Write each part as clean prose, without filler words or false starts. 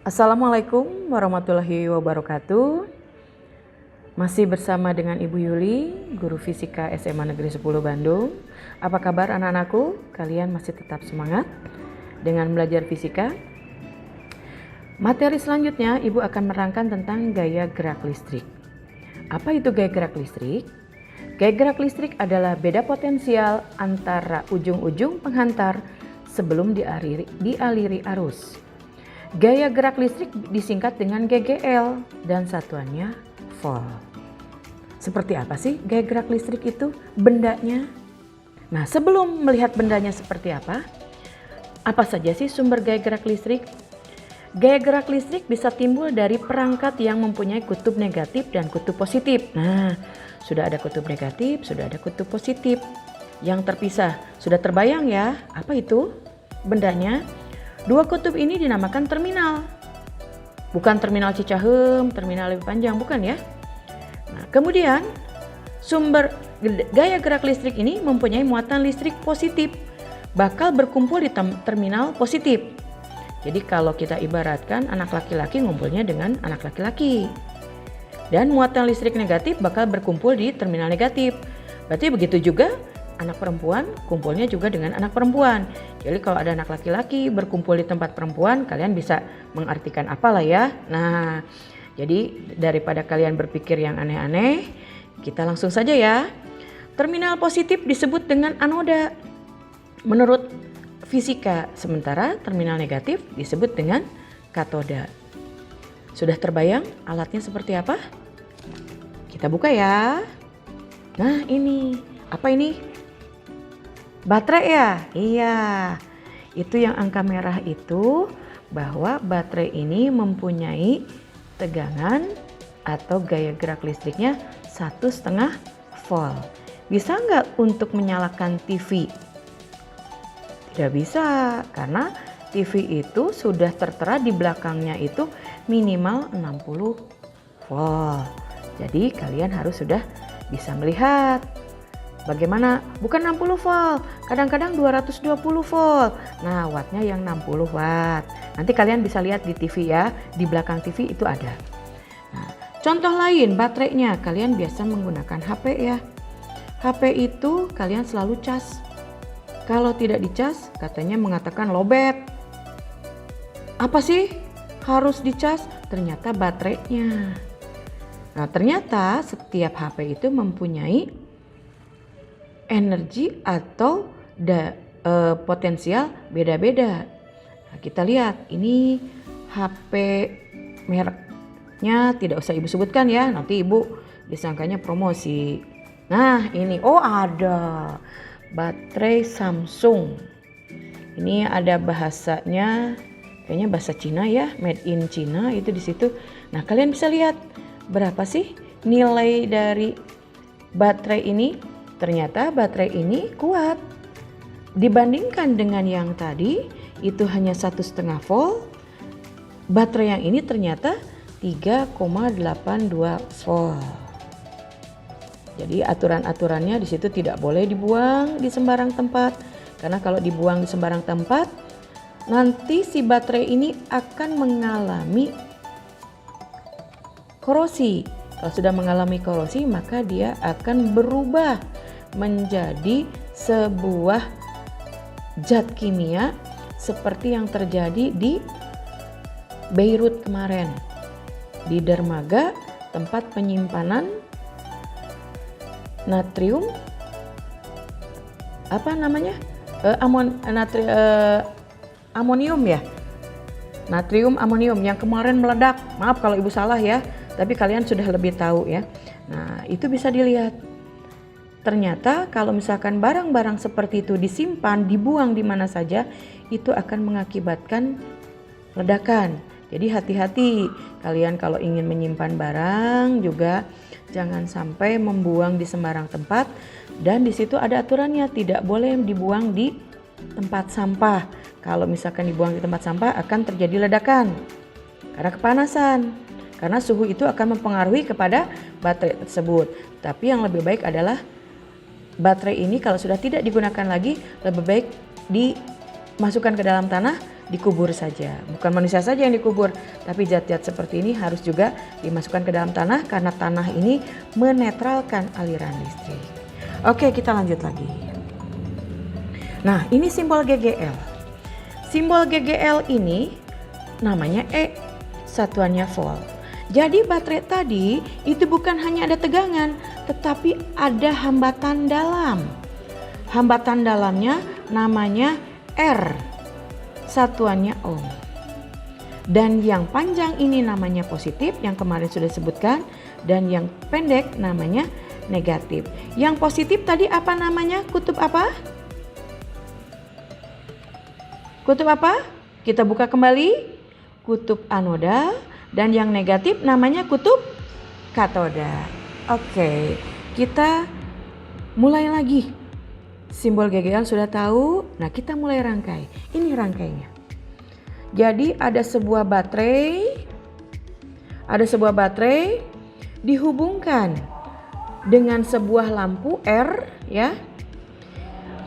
Assalamualaikum warahmatullahi wabarakatuh. Masih bersama dengan Ibu Yuli, Guru Fisika SMA Negeri 10 Bandung. Apa kabar anak-anakku? Kalian masih tetap semangat dengan belajar fisika? Materi selanjutnya Ibu akan menerangkan tentang gaya gerak listrik. Apa itu gaya gerak listrik? Gaya gerak listrik adalah beda potensial antara ujung-ujung penghantar sebelum dialiri arus. Gaya gerak listrik disingkat dengan GGL dan satuannya volt. Seperti apa sih gaya gerak listrik itu? Bendanya. Nah, sebelum melihat bendanya seperti apa saja sih sumber gaya gerak listrik? Gaya gerak listrik bisa timbul dari perangkat yang mempunyai kutub negatif dan kutub positif. Nah, sudah ada kutub negatif, sudah ada kutub positif yang terpisah. Sudah terbayang ya, apa itu bendanya? Dua kutub ini dinamakan terminal. Bukan terminal Cicahem, terminal lebih panjang, bukan ya. Nah, kemudian sumber gaya gerak listrik ini mempunyai muatan listrik positif, bakal berkumpul di terminal positif. Jadi kalau kita ibaratkan anak laki-laki ngumpulnya dengan anak laki-laki. Dan muatan listrik negatif bakal berkumpul di terminal negatif. Berarti begitu juga anak perempuan kumpulnya juga dengan anak perempuan. Jadi kalau ada anak laki-laki berkumpul di tempat perempuan, kalian bisa mengartikan apalah ya. Nah, jadi daripada kalian berpikir yang aneh-aneh, kita langsung saja ya. Terminal positif disebut dengan anoda menurut fisika, sementara terminal negatif disebut dengan katoda. Sudah terbayang alatnya seperti apa? Kita buka ya. Nah, ini apa ini? Baterai ya? Iya, itu yang angka merah itu bahwa baterai ini mempunyai tegangan atau gaya gerak listriknya 1,5 volt. Bisa nggak untuk menyalakan TV? Tidak bisa, karena TV itu sudah tertera di belakangnya itu minimal 60 volt. Jadi kalian harus sudah bisa melihat. Bagaimana? Bukan 60 volt, kadang-kadang 220 volt. Nah, wattnya yang 60 watt. Nanti kalian bisa lihat di TV ya, di belakang TV itu ada. Nah, contoh lain baterainya, kalian biasa menggunakan HP ya. HP itu kalian selalu cas. Kalau tidak dicas, katanya mengatakan lowbat. Apa sih harus dicas? Ternyata baterainya. Nah, ternyata setiap HP itu mempunyai energi atau potensial beda-beda. Nah, kita lihat ini HP mereknya tidak usah Ibu sebutkan ya, nanti Ibu disangkanya promosi. Nah, ini ada baterai Samsung. Ini ada bahasanya, kayaknya bahasa Cina ya, made in China itu di situ. Nah, kalian bisa lihat berapa sih nilai dari baterai ini? Ternyata baterai ini kuat. Dibandingkan dengan yang tadi itu hanya 1,5 volt. Baterai yang ini ternyata 3,82 volt. Jadi aturan-aturannya di situ tidak boleh dibuang di sembarang tempat. Karena kalau dibuang di sembarang tempat, nanti si baterai ini akan mengalami korosi. Kalau sudah mengalami korosi, maka dia akan berubah menjadi sebuah zat kimia seperti yang terjadi di Beirut kemarin, di dermaga tempat penyimpanan natrium amonium ya, natrium amonium yang kemarin meledak. Maaf kalau Ibu salah ya, tapi kalian sudah lebih tahu ya. Nah, itu bisa dilihat. Ternyata kalau misalkan barang-barang seperti itu disimpan, dibuang di mana saja, itu akan mengakibatkan ledakan. Jadi hati-hati kalian kalau ingin menyimpan barang juga jangan sampai membuang di sembarang tempat. Dan di situ ada aturannya, tidak boleh dibuang di tempat sampah. Kalau misalkan dibuang di tempat sampah akan terjadi ledakan karena kepanasan. Karena suhu itu akan mempengaruhi kepada baterai tersebut. Tapi yang lebih baik adalah baterai ini kalau sudah tidak digunakan lagi, lebih baik dimasukkan ke dalam tanah dikubur saja. Bukan manusia saja yang dikubur, tapi zat-zat seperti ini harus juga dimasukkan ke dalam tanah karena tanah ini menetralkan aliran listrik. Oke, kita lanjut lagi. Nah, ini simbol GGL. Simbol GGL ini namanya E, satuannya volt. Jadi baterai tadi itu bukan hanya ada tegangan, tetapi ada hambatan dalam. Hambatan dalamnya namanya R, satuannya ohm. Dan yang panjang ini namanya positif, yang kemarin sudah disebutkan, dan yang pendek namanya negatif. Yang positif tadi apa namanya? Kutub apa? Kutub apa? Kita buka kembali. Kutub anoda. Dan yang negatif namanya kutub katoda. Oke, kita mulai lagi. Simbol GGL sudah tahu. Nah, kita mulai rangkai. Ini rangkainya. Jadi ada sebuah baterai dihubungkan dengan sebuah lampu R, ya.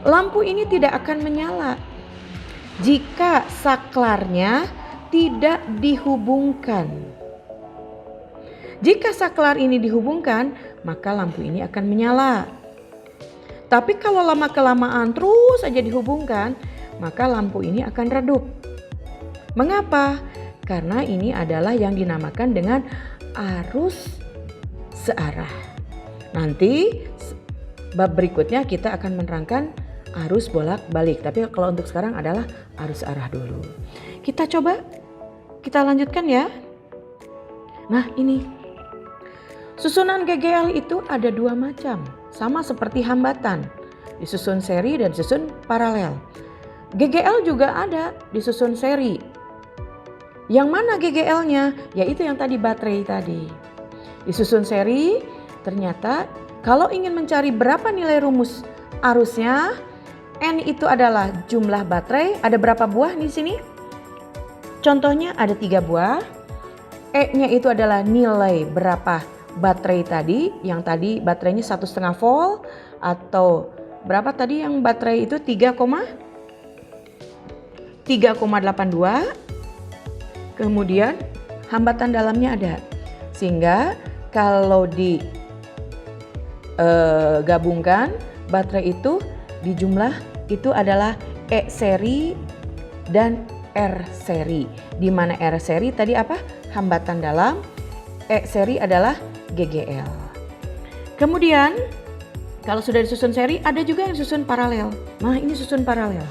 Lampu ini tidak akan menyala jika saklarnya tidak dihubungkan. Jika saklar ini dihubungkan, maka lampu ini akan menyala. Tapi kalau lama-kelamaan terus saja dihubungkan, maka lampu ini akan redup. Mengapa? Karena ini adalah yang dinamakan dengan arus searah. Nanti bab berikutnya kita akan menerangkan arus bolak-balik. Tapi kalau untuk sekarang adalah arus arah dulu. Kita lanjutkan ya. Nah, ini susunan GGL itu ada dua macam, sama seperti hambatan, disusun seri dan disusun paralel. GGL juga ada disusun seri. Yang mana GGL-nya? Yaitu yang tadi baterai tadi. Disusun seri, ternyata kalau ingin mencari berapa nilai rumus arusnya, N itu adalah jumlah baterai. Ada berapa buah di sini? Contohnya ada 3 buah. E-nya itu adalah nilai berapa baterai tadi. Yang tadi baterainya 1,5 volt. Atau berapa tadi yang baterai itu 3,82. Kemudian hambatan dalamnya ada. Sehingga kalau digabungkan baterai itu di jumlah itu adalah E seri dan R seri. Di mana R seri tadi apa? Hambatan dalam. E seri adalah GGL. Kemudian kalau sudah disusun seri, ada juga yang susun paralel. Nah, ini susun paralel.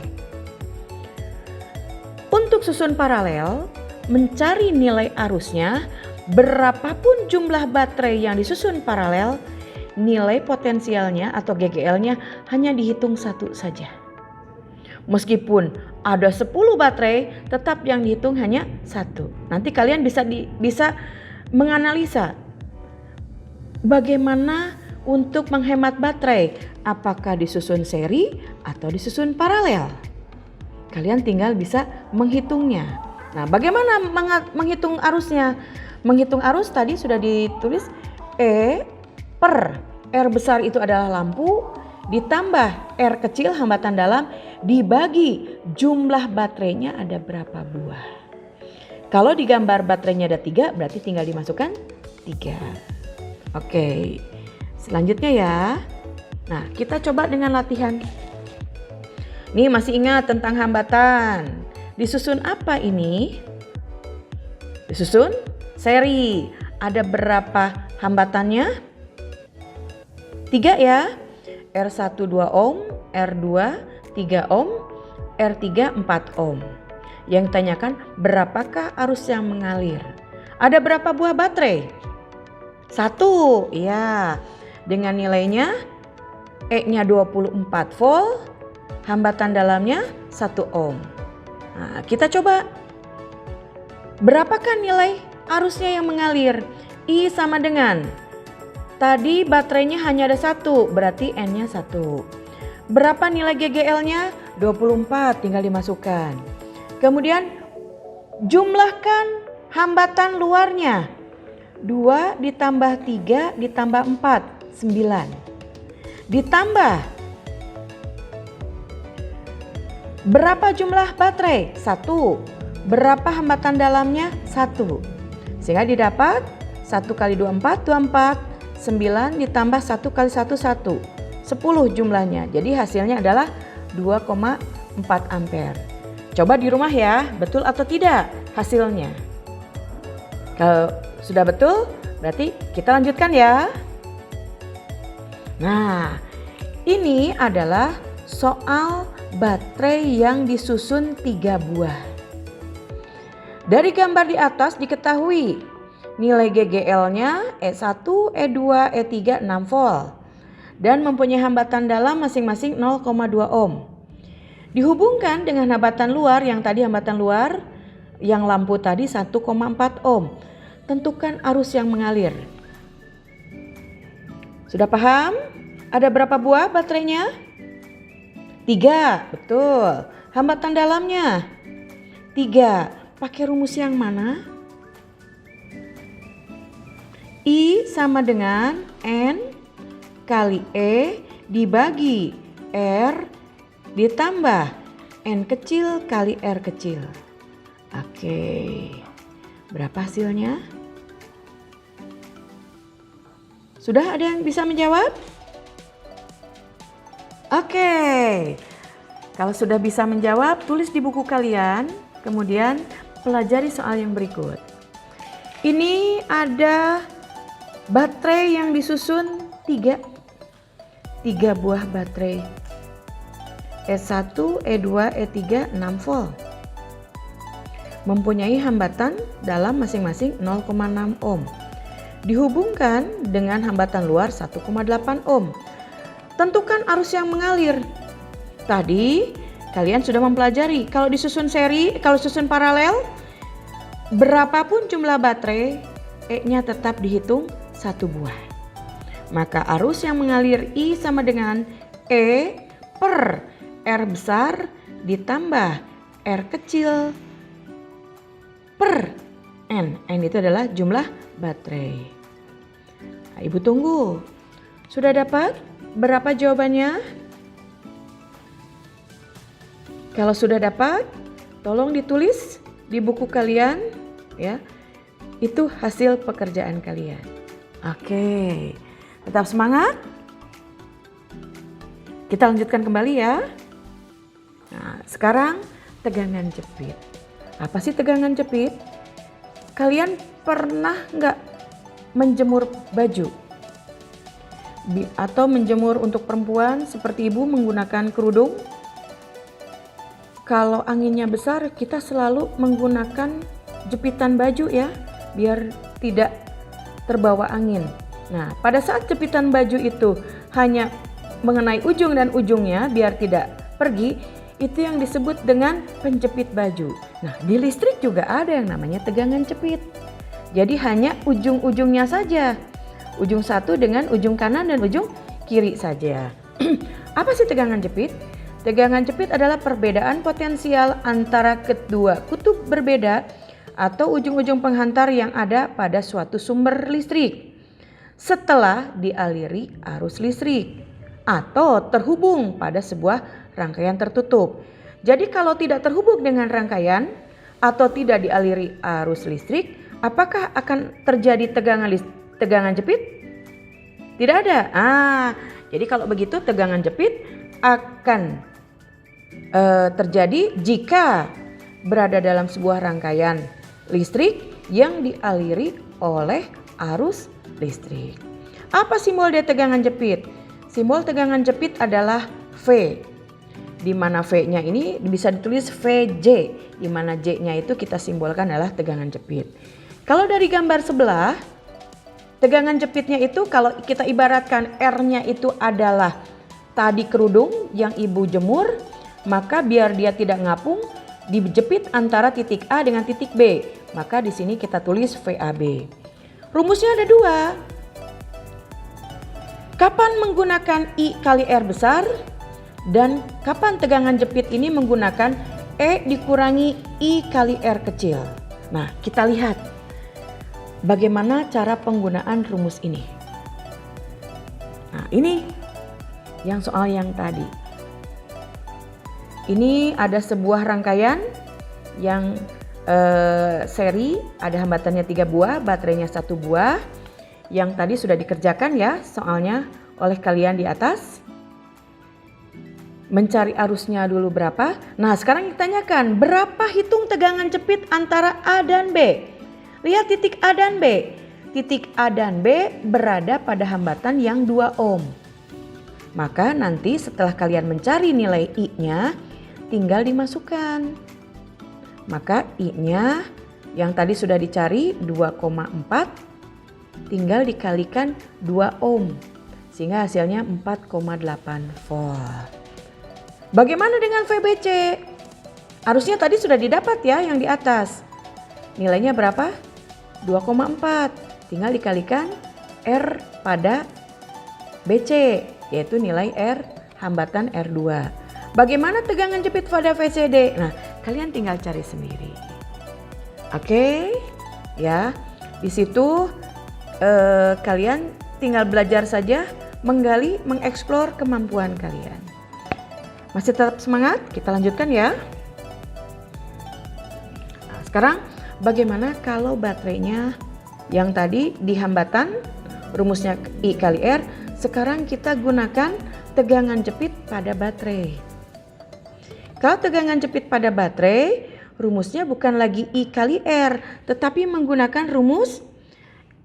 Untuk susun paralel, mencari nilai arusnya, berapapun jumlah baterai yang disusun paralel, nilai potensialnya atau GGL-nya hanya dihitung satu saja. Meskipun ada 10 baterai, tetap yang dihitung hanya satu. Nanti kalian bisa menganalisa bagaimana untuk menghemat baterai, apakah disusun seri atau disusun paralel. Kalian tinggal bisa menghitungnya. Nah, bagaimana menghitung arusnya? Menghitung arus tadi sudah ditulis E per R besar itu adalah lampu, ditambah R kecil hambatan dalam, dibagi jumlah baterainya ada berapa buah. Kalau di gambar baterainya ada 3, berarti tinggal dimasukkan 3. Oke, selanjutnya ya. Nah, kita coba dengan latihan. Nih, masih ingat tentang hambatan. Disusun apa ini? Disusun seri. Ada berapa hambatannya? 3 ya. R1 2 ohm, R2 3 ohm, R3 4 ohm. Yang ditanyakan berapakah arus yang mengalir? Ada berapa buah baterai? 1, ya. Dengan nilainya E-nya 24 volt, hambatan dalamnya 1 ohm. Nah, kita coba. Berapakah nilai arusnya yang mengalir? I sama dengan, tadi baterainya hanya ada 1, berarti N-nya 1. Berapa nilai GGL-nya? 24, tinggal dimasukkan. Kemudian jumlahkan hambatan luarnya. 2 ditambah 3 ditambah 4, 9. Ditambah Berapa jumlah baterai? 1. Berapa hambatan dalamnya? 1. Sehingga didapat 1 kali 24, 24. 9 ditambah 1 kali 1, 1. 10 jumlahnya. Jadi hasilnya adalah 2,4 ampere. Coba di rumah ya, betul atau tidak hasilnya? Kalau sudah betul, berarti kita lanjutkan ya. Nah, ini adalah soal baterai yang disusun 3 buah. Dari gambar di atas diketahui nilai GGL-nya E1, E2, E3 6 volt dan mempunyai hambatan dalam masing-masing 0,2 ohm. Dihubungkan dengan hambatan luar yang tadi hambatan luar yang lampu tadi 1,4 ohm. Tentukan arus yang mengalir. Sudah paham? Ada berapa buah baterainya? 3, betul. Hambatan dalamnya 3. Pakai rumus yang mana? I sama dengan N kali E dibagi R ditambah N kecil kali R kecil. Oke. Berapa hasilnya? Sudah ada yang bisa menjawab? Oke. Kalau sudah bisa menjawab, tulis di buku kalian, kemudian pelajari soal yang berikut. Ini ada baterai yang disusun 3 buah baterai. E1, E2, E3 6 volt. Mempunyai hambatan dalam masing-masing 0,6 ohm. Dihubungkan dengan hambatan luar 1,8 ohm. Tentukan arus yang mengalir. Tadi kalian sudah mempelajari kalau disusun seri, kalau susun paralel, berapapun jumlah baterai, E-nya tetap dihitung 1 buah. Maka arus yang mengalir I sama dengan E per R besar ditambah R kecil per N. N itu adalah jumlah baterai. Nah, Ibu tunggu. Sudah dapat berapa jawabannya? Kalau sudah dapat, tolong ditulis di buku kalian ya. Itu hasil pekerjaan kalian. Oke. Tetap semangat. Kita lanjutkan kembali ya. Nah, sekarang tegangan jepit. Apa sih tegangan jepit? Kalian pernah nggak menjemur baju? Atau menjemur untuk perempuan seperti ibu menggunakan kerudung? Kalau anginnya besar, kita selalu menggunakan jepitan baju ya, biar tidak terbawa angin. Nah, pada saat jepitan baju itu hanya mengenai ujung dan ujungnya biar tidak pergi, itu yang disebut dengan penjepit baju. Nah, di listrik juga ada yang namanya tegangan jepit. Jadi hanya ujung-ujungnya saja. Ujung satu dengan ujung kanan dan ujung kiri saja. Apa sih tegangan jepit? Tegangan jepit adalah perbedaan potensial antara kedua kutub berbeda atau ujung-ujung penghantar yang ada pada suatu sumber listrik setelah dialiri arus listrik atau terhubung pada sebuah rangkaian tertutup. Jadi kalau tidak terhubung dengan rangkaian atau tidak dialiri arus listrik, apakah akan terjadi tegangan jepit? Tidak ada. Jadi kalau begitu tegangan jepit akan terjadi jika berada dalam sebuah rangkaian listrik yang dialiri oleh arus listrik. Apa simbol dari tegangan jepit? Simbol tegangan jepit adalah V. Di mana V-nya ini bisa ditulis VJ, di mana J-nya itu kita simbolkan adalah tegangan jepit. Kalau dari gambar sebelah, tegangan jepitnya itu kalau kita ibaratkan R-nya itu adalah tadi kerudung yang ibu jemur, maka biar dia tidak ngapung, dijepit antara titik A dengan titik B. Maka di sini kita tulis VAB. Rumusnya ada 2. Kapan menggunakan I kali R besar? Dan kapan tegangan jepit ini menggunakan E dikurangi I kali R kecil. Nah, kita lihat bagaimana cara penggunaan rumus ini. Nah, ini yang soal yang tadi. Ini ada sebuah rangkaian yang seri, ada hambatannya 3 buah, baterainya 1 buah. Yang tadi sudah dikerjakan ya soalnya oleh kalian di atas. Mencari arusnya dulu berapa. Nah sekarang ditanyakan berapa hitung tegangan jepit antara A dan B. Lihat titik A dan B. Titik A dan B berada pada hambatan yang 2 ohm. Maka nanti setelah kalian mencari nilai I-nya, tinggal dimasukkan. Maka I-nya yang tadi sudah dicari 2,4 tinggal dikalikan 2 ohm. Sehingga hasilnya 4,8 volt. Bagaimana dengan VBC? Arusnya tadi sudah didapat ya yang di atas. Nilainya berapa? 2,4. Tinggal dikalikan R pada BC, yaitu nilai R hambatan R2. Bagaimana tegangan jepit pada VCD? Nah, kalian tinggal cari sendiri. Oke, ya. Di situ kalian tinggal belajar saja, menggali, mengeksplor kemampuan kalian. Masih tetap semangat? Kita lanjutkan ya. Nah, sekarang bagaimana kalau baterainya yang tadi di hambatan rumusnya I kali R, sekarang kita gunakan tegangan jepit pada baterai. Kalau tegangan jepit pada baterai, rumusnya bukan lagi I kali R, tetapi menggunakan rumus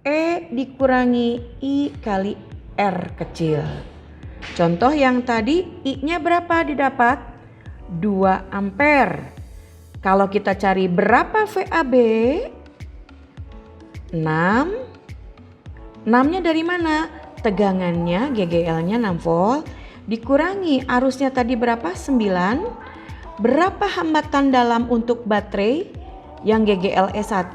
E dikurangi I kali R kecil. Contoh yang tadi I-nya berapa didapat? 2 ampere. Kalau kita cari berapa VAB? 6. 6-nya dari mana? Tegangannya GGL-nya 6 volt. Dikurangi arusnya tadi berapa? 9. Berapa hambatan dalam untuk baterai yang GGLE 1?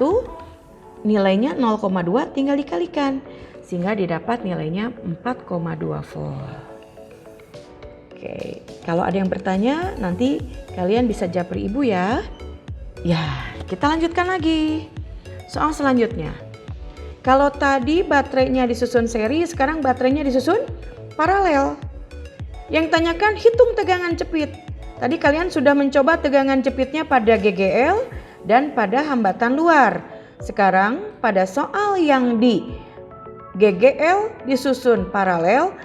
Nilainya 0,2 tinggal dikalikan. Sehingga didapat nilainya 4,2 volt. Oke, kalau ada yang bertanya nanti kalian bisa japri ibu ya. Ya, kita lanjutkan lagi. Soal selanjutnya. Kalau tadi baterainya disusun seri, sekarang baterainya disusun paralel. Yang tanyakan hitung tegangan jepit. Tadi kalian sudah mencoba tegangan jepitnya pada GGL dan pada hambatan luar. Sekarang pada soal yang di GGL disusun paralel,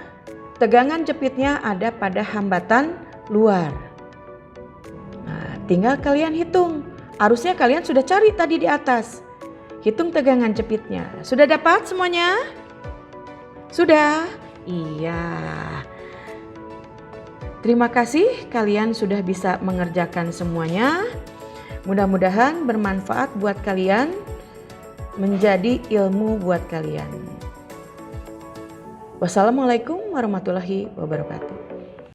tegangan jepitnya ada pada hambatan luar. Nah, tinggal kalian hitung. Arusnya kalian sudah cari tadi di atas. Hitung tegangan jepitnya. Sudah dapat semuanya? Sudah? Iya. Terima kasih kalian sudah bisa mengerjakan semuanya. Mudah-mudahan bermanfaat buat kalian, menjadi ilmu buat kalian. Wassalamualaikum warahmatullahi wabarakatuh.